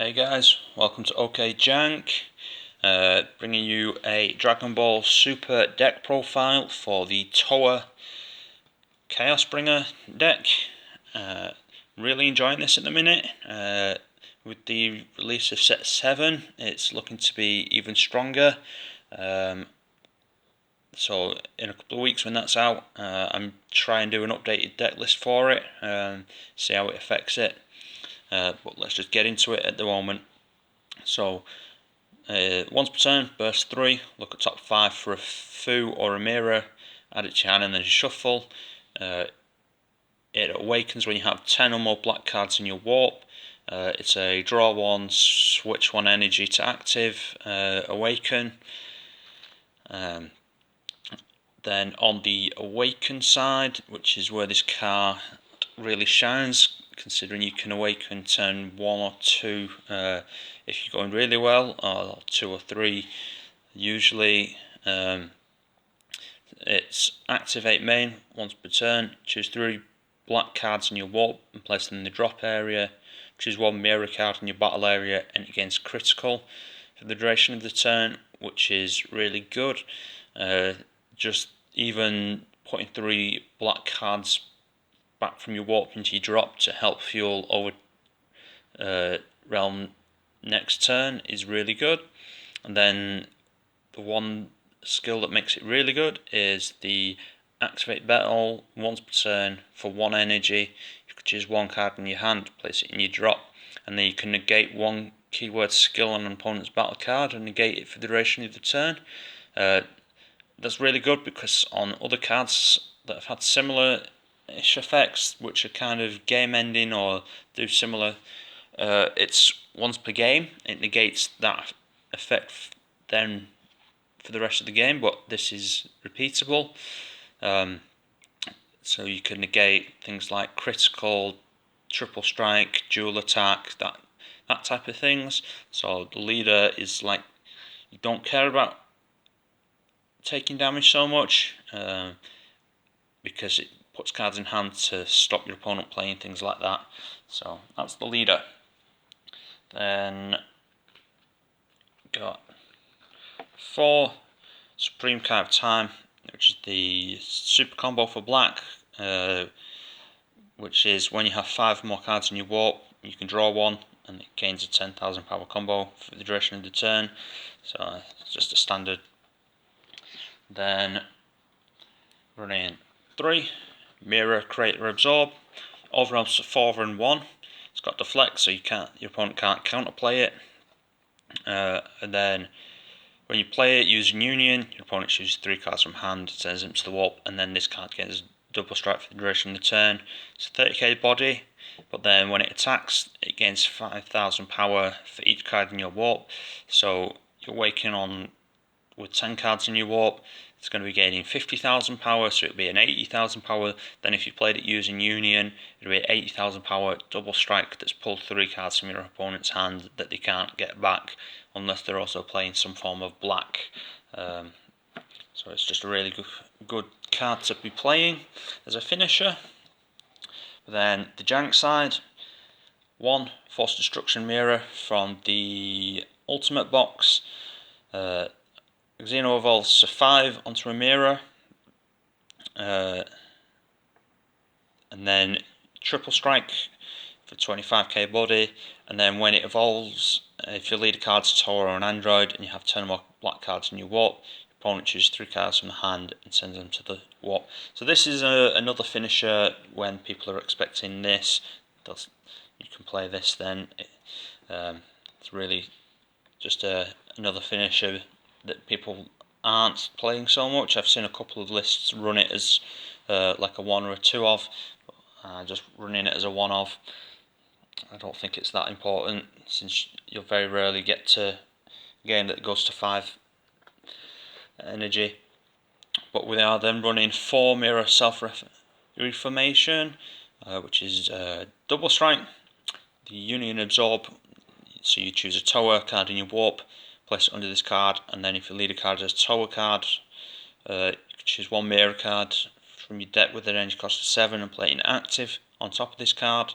Hey guys, welcome to OK Jank. Bringing you a Dragonball Super deck profile for the Towa Chaos Bringer deck. Really enjoying this at the minute. With the release of set 7, it's looking to be even stronger. So in a couple of weeks when that's out, I'm trying to do an updated deck list for it, see how it affects it. But let's just get into it at the moment. So, once per turn, burst 3, look at top 5 for a Fu or a Mirror, add it to your hand and then shuffle. It awakens when you have 10 or more black cards in your warp. It's a draw 1, switch 1 energy to active, awaken. Then on the awaken side, which is where this card really shines, considering you can awaken turn 1 or 2 if you're going really well, or 2 or 3 usually. It's activate main once per turn, choose 3 black cards in your warp and place them in the drop area, choose 1 mirror card in your battle area and it gains critical for the duration of the turn, which is really good. Just even putting 3 black cards back from your warp into your drop to help fuel over realm next turn is really good. And then the one skill that makes it really good is the activate battle once per turn for 1 energy. You could choose 1 card in your hand, place it in your drop, and then you can negate 1 keyword skill on an opponent's battle card and negate it for the duration of the turn. That's really good because on other cards that have had similar-ish effects, which are kind of game-ending or do similar, it's once per game. It negates that effect then for the rest of the game, but this is repeatable. So you can negate things like critical, triple strike, dual attack, that type of things. So the leader is like, you don't care about taking damage so much because it puts cards in hand to stop your opponent playing things like that. So that's the leader. Then got 4 Supreme Card of Time, which is the super combo for black, which is when you have 5 more cards in your warp, you can draw 1 and it gains a 10,000 power combo for the duration of the turn. So it's just a standard. Then running 3 Mirror, Create or Absorb. Overwhelms 4 and 1. It's got Deflect, so your opponent can't counterplay it. And then when you play it using Union, your opponent chooses 3 cards from hand, sends them to the warp, and then this card gets double strike for the duration of the turn. It's a 30k body, but then when it attacks, it gains 5,000 power for each card in your warp. So you're waking on with 10 cards in your warp, it's going to be gaining 50,000 power, so it'll be an 80,000 power. Then if you played it using Union, it'll be 80,000 power double strike that's pulled 3 cards from your opponent's hand that they can't get back unless they're also playing some form of black. So it's just a really good card to be playing as a finisher. Then the Jank side, 1 Force Destruction Mirror from the Ultimate Box. Xeno evolves to 5 onto a mirror, and then triple strike for 25k body, and then when it evolves, if your leader card's Towa or an android and you have 10 more black cards in your warp, your opponent chooses 3 cards from the hand and sends them to the warp. So this is another finisher when people are expecting this. You can play this then. It's really just another finisher that people aren't playing so much. I've seen a couple of lists run it as like a 1 or a 2 of, just running it as a 1 of. I don't think it's that important since you'll very rarely get to a game that goes to 5 energy. But we are then running 4 Mirror Self-Reformation, which is double strike, the Union Absorb, so you choose a Towa card in your warp, place it under this card, and then if your leader card has a Towa card, you can choose 1 mirror card from your deck with an energy cost of 7 and play it in active on top of this card.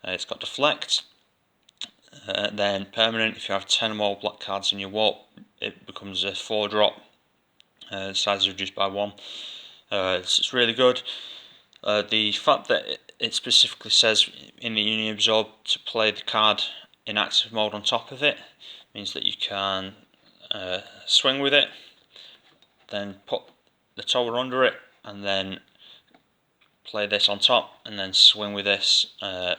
It's got Deflect, Then permanent, if you have 10 or more black cards in your warp, it becomes a 4-drop. Size is reduced by 1. It's really good. The fact that it specifically says in the Union Absorb to play the card in active mode on top of it means that you can swing with it, then put the Towa under it, and then play this on top, and then swing with this to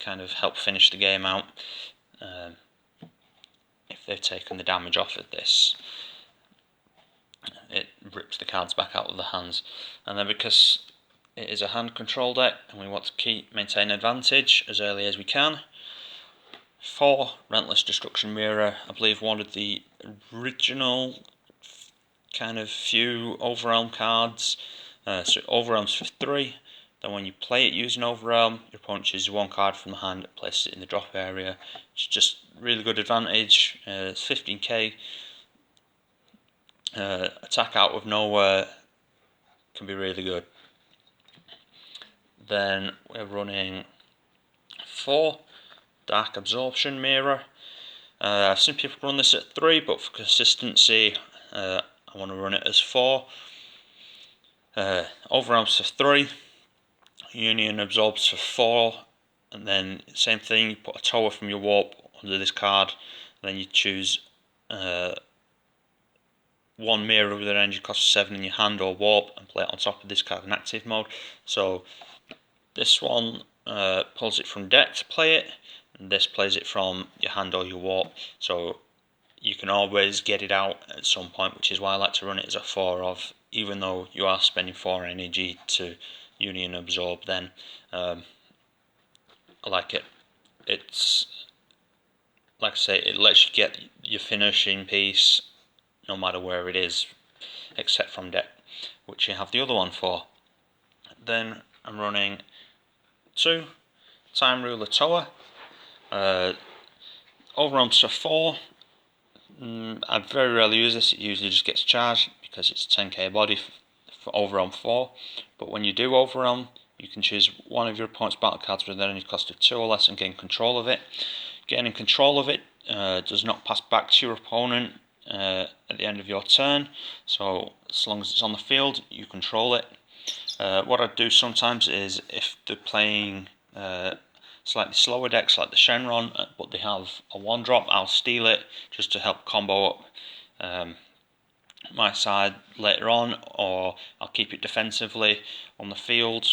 kind of help finish the game out if they've taken the damage off of this. It rips the cards back out of the hands. And then because it is a hand control deck and we want to maintain advantage as early as we can, 4 Relentless Destruction Mirror. I believe one of the original kind of few Overwhelm cards. So Overwhelm's for 3. Then when you play it using Overwhelm, your opponent chooses 1 card from the hand and places it in the drop area. It's just really good advantage. It's 15k. Attack out of nowhere can be really good. Then we're running 4 Dark Absorption Mirror. I've seen people run this at 3, but for consistency I want to run it as 4. Overwhelms for 3, Union Absorbs for 4, and then same thing, you put a Towa from your warp under this card, and then you choose 1 mirror with an energy cost of 7 in your hand or warp and play it on top of this card in active mode. So this one pulls it from deck to play it, and this plays it from your hand or your warp. So you can always get it out at some point, which is why I like to run it as a 4 of, even though you are spending 4 energy to Union Absorb, then I like it. It's, like I say, it lets you get your finishing piece no matter where it is, except from deck, which you have the other one for. Then I'm running 2 Time Ruler Towa. Overwhelms for 4. I very rarely use this, it usually just gets charged because it's 10k body for Overwhelm 4. But when you do Overwhelm, you can choose one of your opponent's battle cards with an energy cost of 2 or less and gain control of it. Gaining control of it does not pass back to your opponent at the end of your turn, so as long as it's on the field, you control it. What I do sometimes is, if they're playing slightly slower decks like the Shenron, but they have a 1-drop, I'll steal it just to help combo up my side later on, or I'll keep it defensively on the field.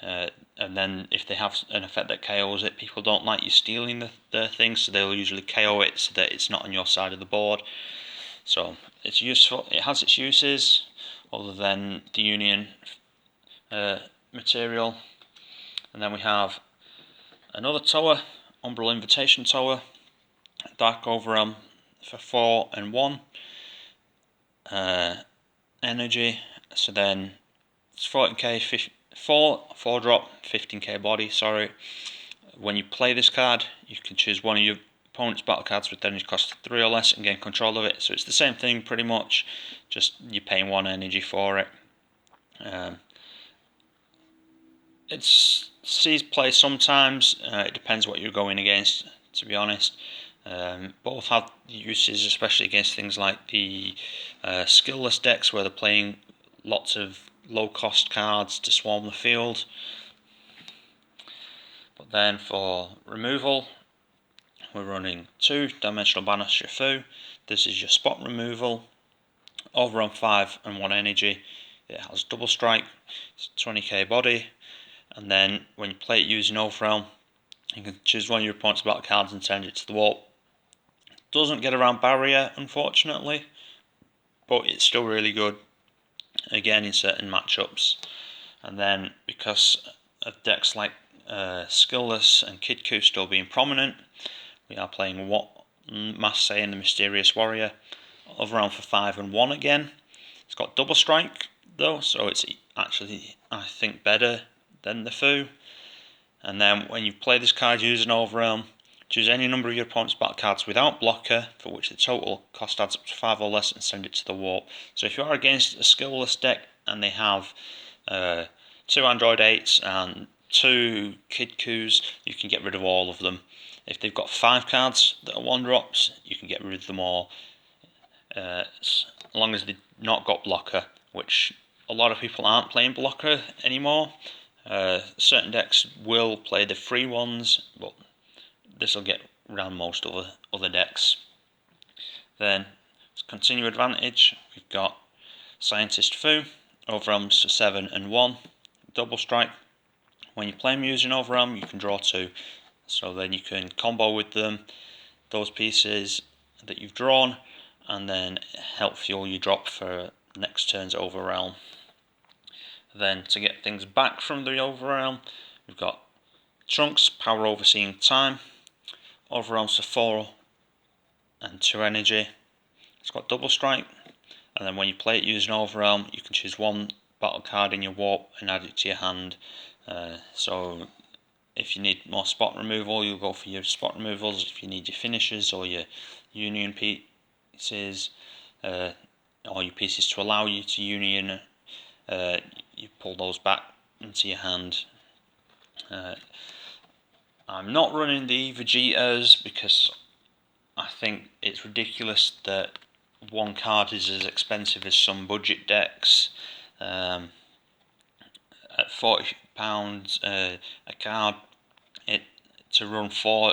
And then if they have an effect that KOs it, people don't like you stealing the thing, so they'll usually KO it so that it's not on your side of the board. So it's useful. It has its uses other than the Union material. And then we have another Towa, Umbral Invitation Towa, Dark Overwhelm for 4 and 1 energy. So then it's 14k, 4-drop, 15k body, sorry. When you play this card, you can choose one of your opponent's battle cards with energy cost of 3 or less and gain control of it. So it's the same thing pretty much, just you're paying 1 energy for it. It sees play sometimes, it depends what you're going against, to be honest. Both have uses, especially against things like the skillless decks where they're playing lots of low cost cards to swarm the field. But then for removal, we're running 2 Dimensional Banister Fu. This is your spot removal. Overrun 5 and 1 energy. It has double strike, it's 20k body, and then when you play it using Overwhelm, you can choose one of your opponent's battle cards and send it to the warp. Doesn't get around barrier, unfortunately, but it's still really good, again in certain matchups. And then because of decks like Skillless and Kidku still being prominent, we are playing what Massey and the Mysterious Warrior. Overwhelm for 5 and 1 again. It's got double strike though, so it's actually, I think, better than the Fu. And then when you play this card using Overwhelm, choose any number of your opponent's battle cards without blocker, for which the total cost adds up to 5 or less, and send it to the warp. So if you are against a skillless deck and they have 2 Android 8s and 2 Kid Coos, you can get rid of all of them. If they've got 5 cards that are 1-drops, you can get rid of them all. As long as they've not got blocker, which a lot of people aren't playing blocker anymore. Certain decks will play the free ones, but this will get around most other decks. Then, continue advantage, we've got Scientist Fu, overarms for 7 and 1, double strike. When you play them using overarm, you can draw 2, so then you can combo with them, those pieces that you've drawn, and then help fuel your drop for next turn's overrealm. Then to get things back from the overrealm, we've got Trunks, power overseeing time, overrealms for 4 and 2 energy. It's got double strike, and then when you play it using overrealm, you can choose 1 battle card in your warp and add it to your hand. So if you need more spot removal, you'll go for your spot removals. If you need your finishers or your union pieces, or your pieces to allow you to union, you pull those back into your hand. I'm not running the Vegetas because I think it's ridiculous that 1 card is as expensive as some budget decks. At £40 a card, to run 4,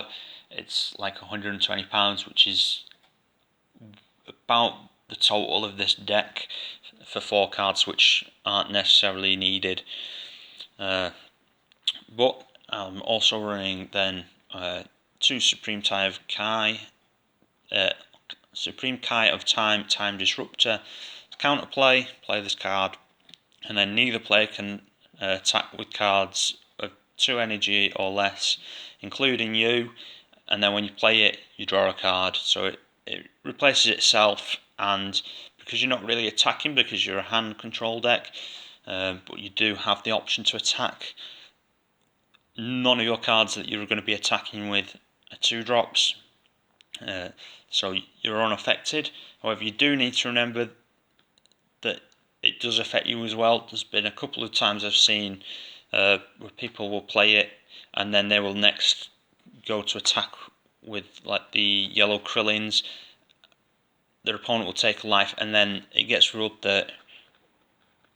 it's like £120, which is about the total of this deck for 4 cards, which aren't necessarily needed. But I'm also running then 2 Supreme Kai of Kai, Supreme Kai of Time Disruptor. Counterplay, play this card, and then neither player can attack with cards of 2 energy or less, including you. And then when you play it, you draw a card, so it replaces itself. And because you're not really attacking because you're a hand control deck, but you do have the option to attack, none of your cards that you're going to be attacking with are 2-drops, so you're unaffected. However, you do need to remember that it does affect you as well. There's been a couple of times I've seen where people will play it and then they will next go to attack with like the yellow Krillins. Their opponent will take a life, and then it gets ruled that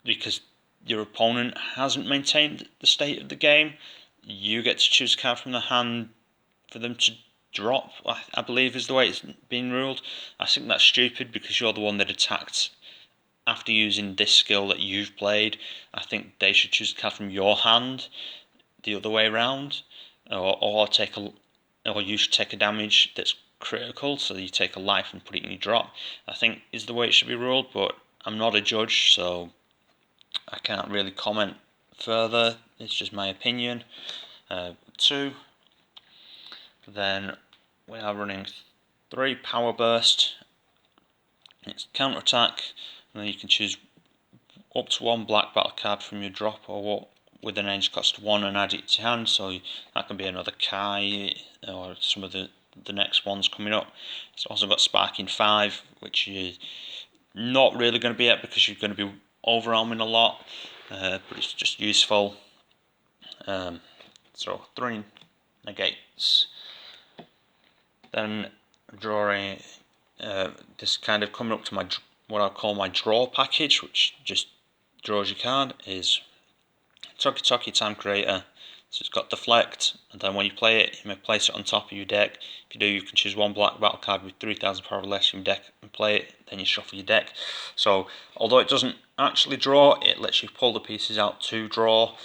because your opponent hasn't maintained the state of the game, you get to choose a card from the hand for them to drop, I believe is the way it's been ruled. I think that's stupid because you're the one that attacked after using this skill that you've played. I think they should choose a card from your hand the other way around, or you should take a damage that's critical, so you take a life and put it in your drop. I think is the way it should be ruled, but I'm not a judge, so I can't really comment further. It's just my opinion. 2. Then we are running 3 Power Burst. It's counter attack, and then you can choose up to 1 black battle card from your drop or with an energy cost of 1 and add it to your hand. So that can be another Kai or some of the next ones coming up. It's also got Sparking 5, which you're not really going to be at because you're going to be overwhelming a lot, but it's just useful. So 3 negates. Then drawing, this kind of coming up to what I call my draw package, which just draws your card, is Toki Time Creator. So it's got Deflect, and then when you play it, you may place it on top of your deck. If you do, you can choose 1 black battle card with 3,000 power or less from your deck and play it, then you shuffle your deck. So although it doesn't actually draw, it lets you pull the pieces out to draw.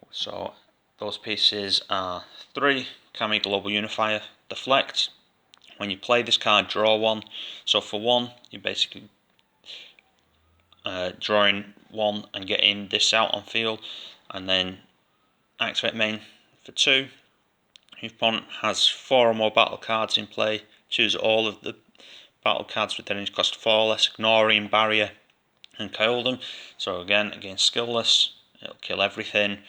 So those pieces are 3 Kami Global Unifier, Deflect. When you play this card, draw 1. So for 1, you're basically drawing 1 and getting this out on field, and then activate main for 2. Your opponent has 4 or more battle cards in play. Choose all of the battle cards with energy cost 4 or less, ignoring barrier, and kill them. So again, against skillless, it'll kill everything.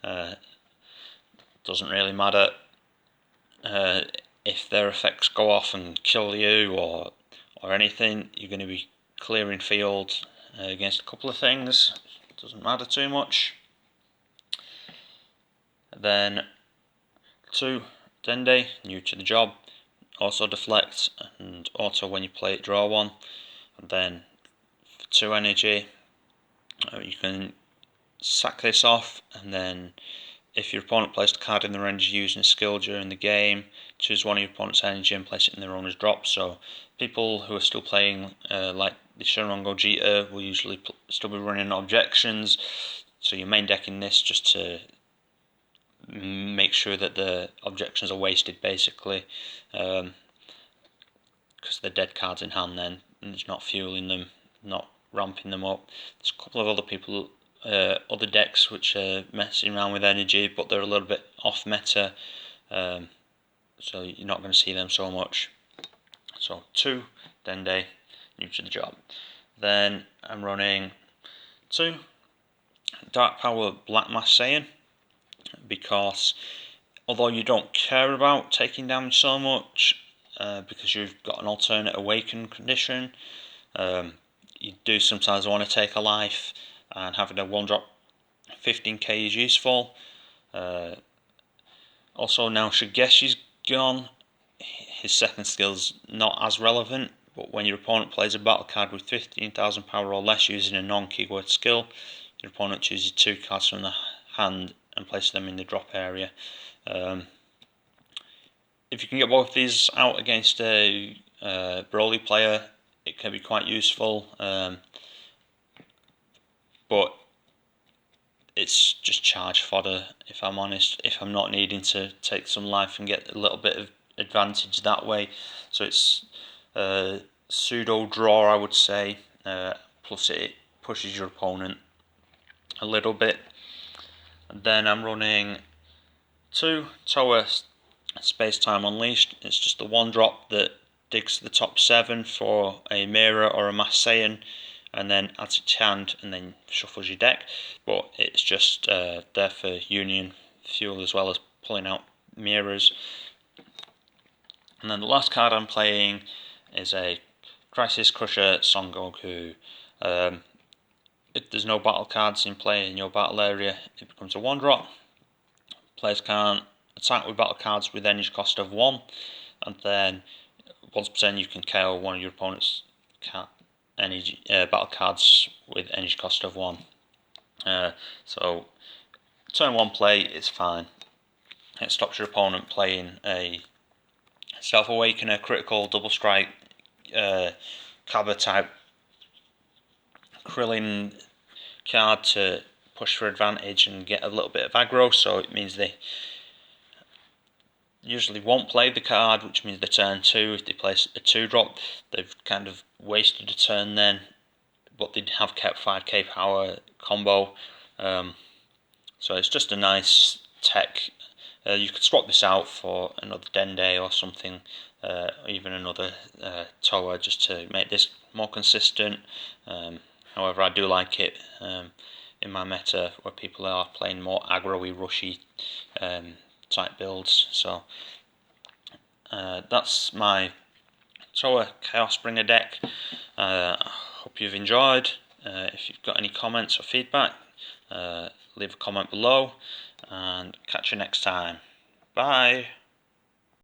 Doesn't really matter if their effects go off and kill you or anything. You're going to be clearing field against a couple of things. doesn't matter too much. Then 2 Dende, new to the job, also deflect and auto when you play it, draw 1. And then for 2 energy, you can sack this off, and then if your opponent placed a card in their range using a skill during the game, choose one of your opponent's energy and place it in their owner's drop. So people who are still playing like the Shenron Gogeta will usually still be running objections, so you're main decking this just to make sure that the objections are wasted, basically, because they're dead cards in hand then, and it's not fueling them, not ramping them up. There's a couple of other people, other decks which are messing around with energy, but they're a little bit off meta, so you're not going to see them so much. So 2 Dende, new to the job. Then I'm running 2 Dark Power Black Mass Saiyan, because although you don't care about taking damage so much, because you've got an alternate awaken condition, you do sometimes want to take a life, and having a 1-drop 15k is useful. Also, now Shigeshi's gone, his second skill's not as relevant, but when your opponent plays a battle card with 15,000 power or less using a non-keyword skill, your opponent chooses 2 cards from the hand and places them in the drop area. If you can get both these out against a Broly player, it can be quite useful, but it's just charge fodder, if I'm honest, if I'm not needing to take some life and get a little bit of advantage that way. So it's pseudo draw, I would say, plus it pushes your opponent a little bit. And then I'm running 2 Towa Space Time Unleashed. It's just a 1-drop that digs to the top 7 for a mirror or a Mass Saiyan, and then adds its hand and then shuffles your deck. But it's just there for union fuel as well as pulling out mirrors. And then the last card I'm playing is a Crisis Crusher Son Goku. If there's no battle cards in play in your battle area, it becomes a 1-drop. Players can't attack with battle cards with energy cost of 1, and then once per turn you can KO one of your opponent's battle cards with energy cost of 1. So turn 1 play is fine. It stops your opponent playing a Self Awakener, critical, double strike, Cabba type Krillin card to push for advantage and get a little bit of aggro, so it means they usually won't play the card, which means they turn 2. If they place a 2-drop, they've kind of wasted a turn then, but they have kept 5k power combo. So it's just a nice tech. You could swap this out for another Dende or something, even another Towa, just to make this more consistent. However, I do like it in my meta where people are playing more aggro-y, rushy type builds. So that's my Towa Chaos Bringer deck. Hope you've enjoyed. If you've got any comments or feedback, leave a comment below, and catch you next time. Bye.